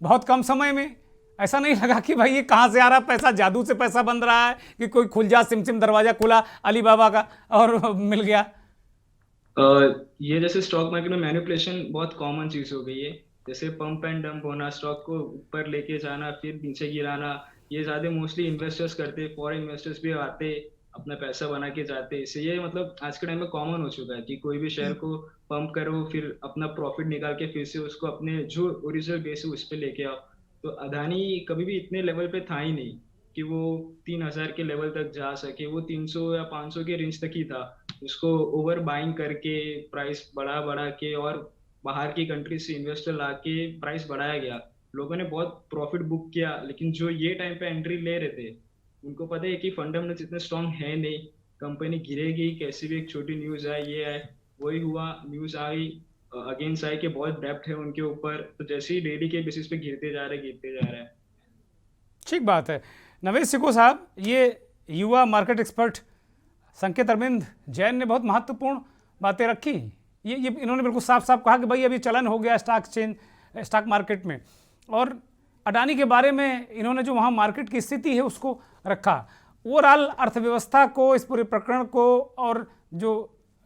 बहुत कम समय में, ऐसा नहीं लगा कि भाई ये कहाँ से आ रहा पैसा, जादू से पैसा बन रहा है कि कोई खुल जा सिम दरवाजा खुला अलीबाबा का और मिल गया? ये जैसे स्टॉक मार्केट में मैनिपुलेशन बहुत कॉमन चीज हो गई है, जैसे पंप एंड डंप होना, स्टॉक को ऊपर लेके जाना फिर नीचे गिराना, ये ज्यादा मोस्टली इन्वेस्टर्स करते, फॉरेन इन्वेस्टर्स भी आते अपना पैसा बना के जाते। इससे ये मतलब आज के टाइम में कॉमन हो चुका है कि कोई भी शेयर को पंप करो, फिर अपना प्रॉफिट निकाल के फिर से उसको अपने जो ओरिजिनल बेस है उस पर लेके आओ। तो अदानी कभी भी इतने लेवल पे था ही नहीं कि वो 3000 के लेवल तक जा सके, वो 300 या 500 के रेंज तक ही था। उसको ओवर बाइंग करके प्राइस बढ़ा के और बाहर की कंट्री से इन्वेस्टर ला के प्राइस बढ़ाया गया, लोगों ने बहुत प्रॉफिट बुक किया। लेकिन जो ये टाइम पे एंट्री ले रहे थे उनको पता है कि फंडामेंटल्स इतने स्ट्रांग है नहीं, कंपनी गिरेगी, कैसी भी एक छोटी न्यूज आए, ये आए, वही हुआ, न्यूज आई अगेंस्ट आई कि बहुत डेप्थ है उनके ऊपर, तो जैसे ही डेली के बेसिस पे गिरते जा रहे हैं। ठीक बात है। नवेश सिको साहब, ये युवा मार्केट एक्सपर्ट संकेत अरविंद जैन ने बहुत महत्वपूर्ण बातें रखी। ये इन्होंने बिल्कुल साफ साफ कहा कि भाई अभी चलन हो गया स्टॉक मार्केट में, और अडानी के बारे में इन्होंने जो वहाँ मार्केट की स्थिति है उसको रखा। ओवरऑल अर्थव्यवस्था को, इस पूरे प्रकरण को, और जो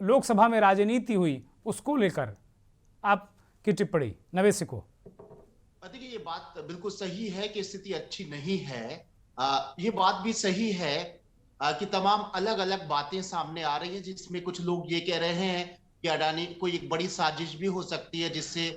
लोकसभा में राजनीति हुई उसको लेकर आपकी टिप्पणी नवेशी को। देखिए, ये बात बिल्कुल सही है कि स्थिति अच्छी नहीं है। ये बात भी सही है कि तमाम अलग अलग बातें सामने आ रही हैं, जिसमें कुछ लोग ये कह रहे हैं कि अडानी कोई एक बड़ी साजिश भी हो सकती है जिससे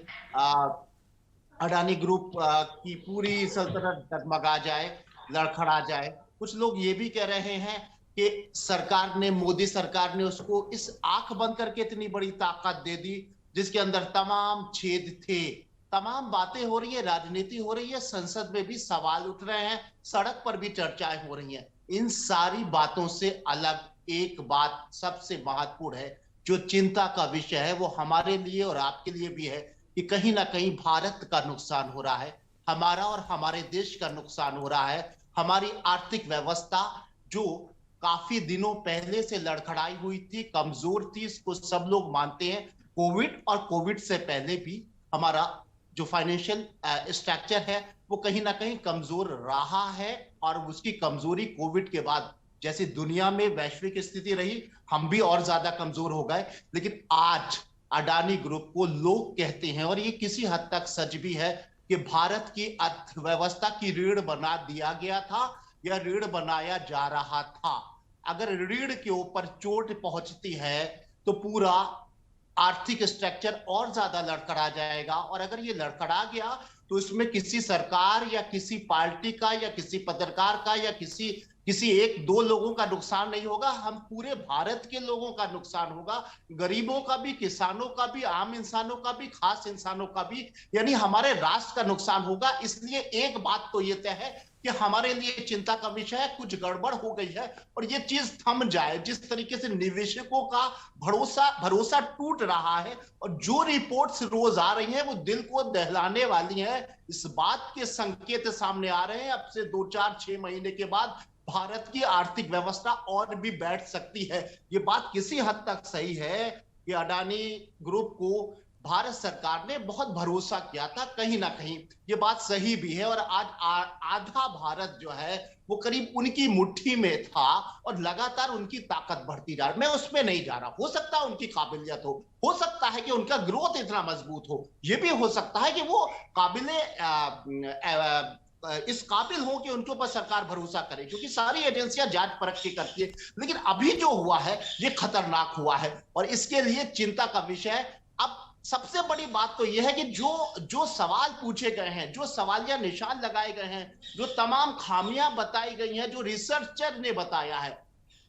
अडानी ग्रुप की पूरी सल्तनत डगमगा जाए, लड़खड़ा जाए। कुछ लोग ये भी कह रहे हैं कि सरकार ने, मोदी सरकार ने उसको इस आंख बंद करके इतनी बड़ी ताकत दे दी जिसके अंदर तमाम छेद थे। तमाम बातें हो रही है, राजनीति हो रही है, संसद में भी सवाल उठ रहे हैं, सड़क पर भी चर्चाएं हो रही हैं। इन सारी बातों से अलग एक बात सबसे महत्वपूर्ण है, जो चिंता का विषय है, वो हमारे लिए और आपके लिए भी है कि कहीं ना कहीं भारत का नुकसान हो रहा है, हमारा और हमारे देश का नुकसान हो रहा है। हमारी आर्थिक व्यवस्था जो काफी दिनों पहले से लड़खड़ाई हुई थी, कमजोर थी, इसको सब लोग मानते हैं। कोविड और कोविड से पहले भी हमारा जो फाइनेंशियल स्ट्रक्चर है वो कहीं ना कहीं कमजोर रहा है, और उसकी कमजोरी कोविड के बाद जैसे दुनिया में वैश्विक स्थिति रही, हम भी और ज्यादा कमजोर हो गए। लेकिन आज अडानी ग्रुप को लोग कहते हैं, और ये किसी हद तक सच भी है, कि भारत की अर्थव्यवस्था की रीढ़ बना दिया गया था या रीढ़ बनाया जा रहा था। अगर रीढ़ के ऊपर चोट पहुंचती है तो पूरा आर्थिक स्ट्रक्चर और ज्यादा लड़खड़ा जाएगा, और अगर ये लड़खड़ा गया तो इसमें किसी सरकार या किसी पार्टी का या किसी पत्रकार का या किसी एक दो लोगों का नुकसान नहीं होगा, हम पूरे भारत के लोगों का नुकसान होगा, गरीबों का भी, किसानों का भी, आम इंसानों का भी, खास इंसानों का भी, यानी हमारे राष्ट्र का नुकसान होगा। इसलिए एक बात तो ये तय है कि हमारे लिए चिंता का विषय है, कुछ गड़बड़ हो गई है और ये चीज थम जाए। जिस तरीके से निवेशकों का भरोसा टूट रहा है और जो रिपोर्ट्स रोज आ रही हैं वो दिल को दहलाने वाली हैं, इस बात के संकेत सामने आ रहे हैं। अब से 2-4-6 महीने के बाद भारत की आर्थिक व्यवस्था और भी बैठ सकती है। ये बात किसी हद तक सही है कि अडानी ग्रुप को भारत सरकार ने बहुत भरोसा किया था, कहीं ना कहीं ये बात सही भी है। और आज आधा भारत जो है वो करीब उनकी मुट्ठी में था और लगातार उनकी ताकत बढ़ती जा रही। मैं उसमें नहीं जा रहा, हो सकता है उनकी काबिलियत हो सकता है कि उनका ग्रोथ इतना मजबूत हो, ये भी हो सकता है कि वो इस काबिल हो कि उनके ऊपर सरकार भरोसा करे, क्योंकि सारी एजेंसियां जांच परख के करती है। लेकिन अभी जो हुआ है ये खतरनाक हुआ है और इसके लिए चिंता का विषय है। अब सबसे बड़ी बात तो यह है कि जो सवाल पूछे गए हैं, जो सवालिया निशान लगाए गए हैं, जो तमाम खामियां बताई गई हैं, जो रिसर्चर ने बताया है,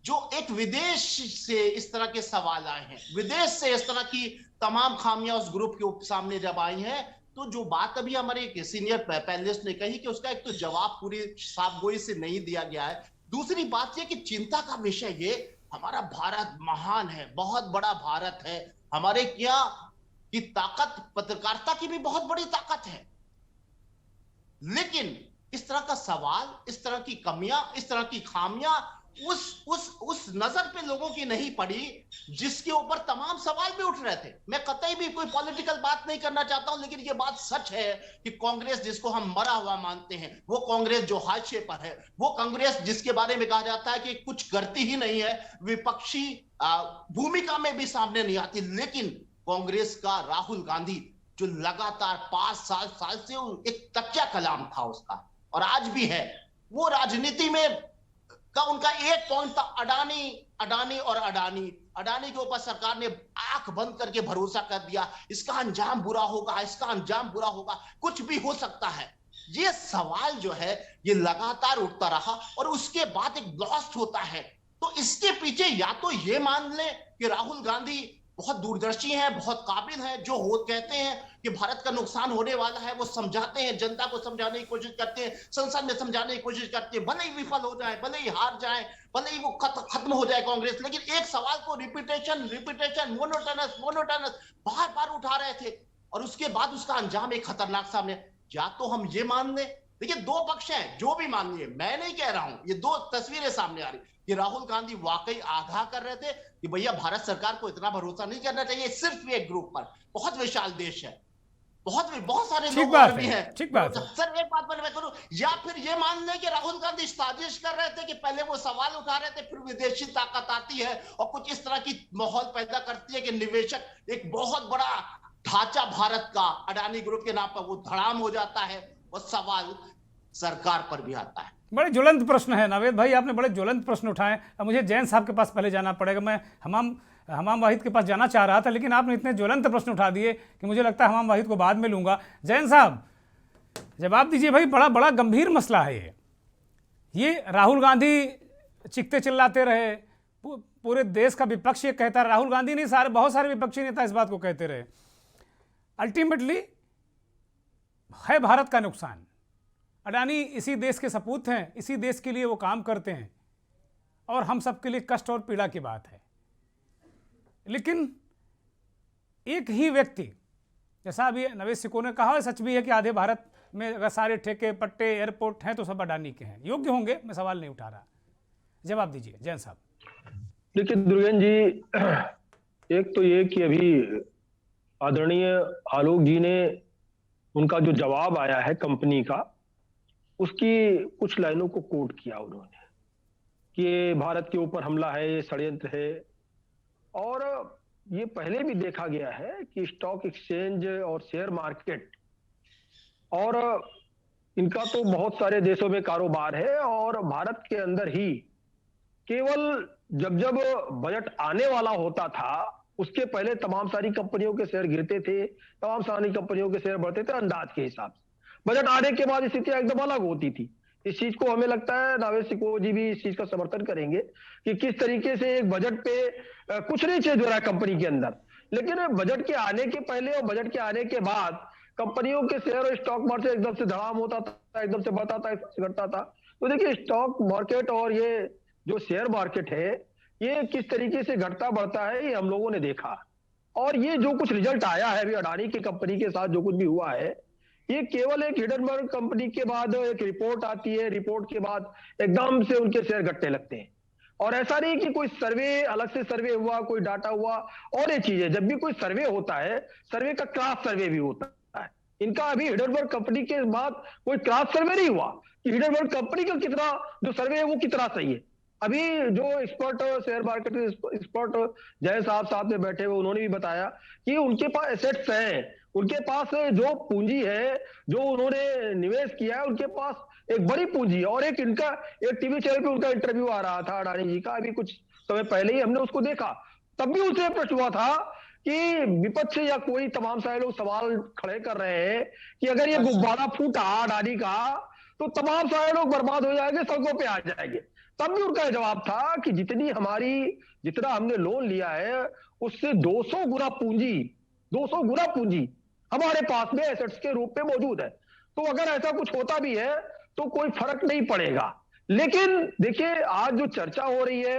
जो एक विदेश से इस तरह के सवाल आए हैं, विदेश से इस तरह की तमाम खामियां उस ग्रुप के सामने जब आई हैं, तो जो बात अभी हमारे एक सीनियर पैनलिस्ट ने कही कि उसका एक तो जवाब पूरी साफगोई से नहीं दिया गया है। दूसरी बात यह कि चिंता का विषय ये, हमारा भारत महान है, बहुत बड़ा भारत है, हमारे क्या की ताकत, पत्रकारिता की भी बहुत बड़ी ताकत है। लेकिन इस तरह का सवाल, इस तरह की कमियां, इस तरह की खामियां उस नजर पे लोगों की नहीं पड़ी जिसके ऊपर तमाम सवाल भी उठ रहे थे। मैं कतई भी कोई पॉलिटिकल बात नहीं करना चाहता हूं, लेकिन यह बात सच है कि कांग्रेस जिसको हम मरा हुआ मानते हैं, वो कांग्रेस जो हाशिए पर है, वो कांग्रेस जिसके बारे में कहा जाता है कि कुछ करती ही नहीं है, विपक्षी भूमिका में भी सामने नहीं आती, लेकिन कांग्रेस का राहुल गांधी जो लगातार 5 साल से एक कच्चा कलाम था उसका, और आज भी है, वो राजनीति में का उनका एक पॉइंट था अडानी के ऊपर सरकार ने आंख बंद करके भरोसा कर दिया, इसका अंजाम बुरा होगा, इसका अंजाम बुरा होगा, कुछ भी हो सकता है। ये सवाल जो है ये लगातार उठता रहा और उसके बाद एक ब्लास्ट होता है। तो इसके पीछे या तो ये मान ले कि राहुल गांधी बहुत दूरदर्शी हैं, बहुत काबिल हैं, जो कहते हैं कि भारत का नुकसान होने वाला है वो समझाते हैं, जनता को समझाने की कोशिश करते हैं, संसद में समझाने की कोशिश करते हैं, भले ही विफल हो जाए, भले ही हार जाए, भले ही वो खत्म हो जाए कांग्रेस, लेकिन एक सवाल को रिपीटेशन मोनोटोनस बार बार उठा रहे थे और उसके बाद उसका अंजाम एक खतरनाक सामने। या तो हम ये मान लें देखिए दो पक्ष हैं, जो भी मानिए, मैं नहीं कह रहा हूं, ये दो तस्वीरें सामने आ रही कि राहुल गांधी वाकई आगाह कर रहे थे कि भैया भारत सरकार को इतना भरोसा नहीं करना चाहिए सिर्फ एक ग्रुप पर। बहुत विशाल देश है, बहुत सारे ठीक लोग बात और भी है, हैं। ठीक बात है। सर एक बात मैं करूं, या फिर ये मान लें कि राहुल गांधी साजिश कर रहे थे कि पहले वो सवाल उठा रहे थे, फिर विदेशी ताकत आती है और कुछ इस तरह की माहौल पैदा करती है कि निवेशक एक बहुत बड़ा ढांचा भारत का अडानी ग्रुप के नाम पर वो धड़ाम हो जाता है और सवाल सरकार पर भी आता है। बड़े ज्वलंत प्रश्न है नावेद भाई, आपने बड़े ज्वलंत प्रश्न उठाए। अब मुझे जैन साहब के पास पहले जाना पड़ेगा, मैं हमाम वाहिद के पास जाना चाह रहा था, लेकिन आपने इतने ज्वलंत प्रश्न उठा दिए कि मुझे लगता है हमाम वाहिद को बाद में लूंगा। जैन साहब जवाब दीजिए भाई, बड़ा बड़ा गंभीर मसला है ये राहुल गांधी चीखते चिल्लाते रहे, पूरे देश का विपक्ष ये कहता है, राहुल गांधी नहीं, बहुत सारे विपक्षी नेता इस बात को कहते रहे। अल्टीमेटली है भारत का नुकसान। अडानी इसी देश के सपूत हैं, इसी देश के लिए वो काम करते हैं और हम सबके लिए कष्ट और पीड़ा की बात है। लेकिन एक ही व्यक्ति, जैसा अभी नवेद सिकों ने कहा, सच भी है कि आधे भारत में अगर सारे ठेके पट्टे एयरपोर्ट हैं तो सब अडानी के हैं। योग्य होंगे, मैं सवाल नहीं उठा रहा, जवाब दीजिए जैन साहब। देखिए दुर्गेन जी, एक तो ये कि अभी आदरणीय आलोक जी ने उनका जो जवाब आया है कंपनी का, उसकी कुछ लाइनों को कोट किया उन्होंने कि ये भारत के ऊपर हमला है, ये षड्यंत्र है। और ये पहले भी देखा गया है कि स्टॉक एक्सचेंज और शेयर मार्केट और इनका तो बहुत सारे देशों में कारोबार है और भारत के अंदर ही केवल जब जब बजट आने वाला होता था उसके पहले तमाम सारी कंपनियों के शेयर गिरते थे, तमाम सारी कंपनियों के शेयर बढ़ते थे अंदाज के हिसाब से। बजट आने के बाद स्थितियां एकदम अलग होती थी। इस चीज को हमें लगता है नावेद सिकों जी भी इस चीज का समर्थन करेंगे कि किस तरीके से एक बजट पे कुछ नहीं चेंज हो रहा है कंपनी के अंदर, लेकिन बजट के आने के पहले और बजट के आने के बाद कंपनियों के शेयर और स्टॉक मार्केट एकदम से धड़ाम होता था, एकदम से बढ़ता था, घटता था। तो देखिए स्टॉक मार्केट और ये जो शेयर मार्केट है ये किस तरीके से घटता बढ़ता है ये हम लोगों ने देखा। और ये जो कुछ रिजल्ट आया है अभी अडानी की कंपनी के साथ जो कुछ भी हुआ है, ये केवल एक हिडनबर्ग कंपनी के बाद एक रिपोर्ट आती है, रिपोर्ट के बाद एकदम से उनके शेयर घटने लगते हैं। और ऐसा नहीं कि कोई सर्वे अलग से सर्वे हुआ, कोई डाटा हुआ। और ये चीज है, जब भी कोई सर्वे होता है, सर्वे का क्रॉस सर्वे भी होता है। इनका अभी हिडनबर्ग कंपनी के बाद कोई क्रॉस सर्वे नहीं हुआ कि हिडनबर्ग कंपनी का कितना जो सर्वे है वो कितना सही है। अभी जो एक्सपर्ट शेयर मार्केट एक्सपर्ट जय साहब में बैठे हुए उन्होंने भी बताया कि उनके पास एसेट्स हैं, उनके पास जो पूंजी है, जो उन्होंने निवेश किया है, उनके पास एक बड़ी पूंजी है। और एक इनका एक टीवी चैनल पे उनका इंटरव्यू आ रहा था अडानी जी का, अभी कुछ समय पहले ही हमने उसको देखा। तब भी उनसे प्रश्न हुआ था कि विपक्ष या कोई तमाम सारे लोग सवाल खड़े कर रहे हैं कि अगर ये गुब्बारा फूटा अडानी का तो तमाम सारे लोग बर्बाद हो जाएंगे, सड़कों पे आ जाएंगे। तब भी उनका जवाब था कि जितना हमने लोन लिया है उससे 200 गुना पूंजी हमारे पास में एसेट्स के रूप में मौजूद है। तो अगर ऐसा कुछ होता भी है तो कोई फर्क नहीं पड़ेगा। लेकिन देखिए आज जो चर्चा हो रही है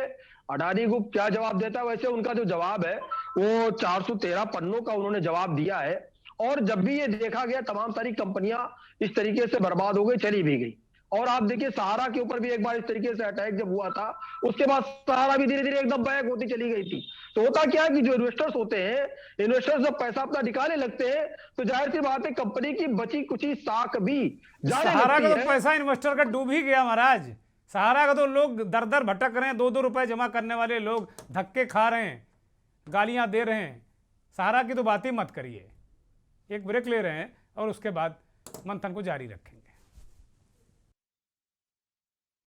अडानी ग्रुप क्या जवाब देता है, वैसे उनका जो जवाब है वो 413 पन्नों का उन्होंने जवाब दिया है। और जब भी ये देखा गया तमाम सारी कंपनियां इस तरीके से बर्बाद हो गई, चली भी गई। और आप देखिए सहारा के ऊपर भी एक बार इस तरीके से अटैक जब हुआ था, उसके बाद सहारा भी धीरे धीरे एकदम बैक होती चली गई थी। तो होता क्या है कि जो इन्वेस्टर्स होते हैं, इन्वेस्टर्स जब पैसा अपना निकालने लगते हैं तो जाहिर सी बात है कंपनी की बची कुची साख भी जाने सहारा लगती का है। तो पैसा इन्वेस्टर का डूब ही गया महाराज। सहारा का तो लोग दर दर भटक रहे हैं, 2-2 रुपए जमा करने वाले लोग धक्के खा रहे हैं, गालियां दे रहे हैं। सहारा की तो बात ही मत करिए। एक ब्रेक ले रहे हैं और उसके बाद मंथन को जारी रखेंगे।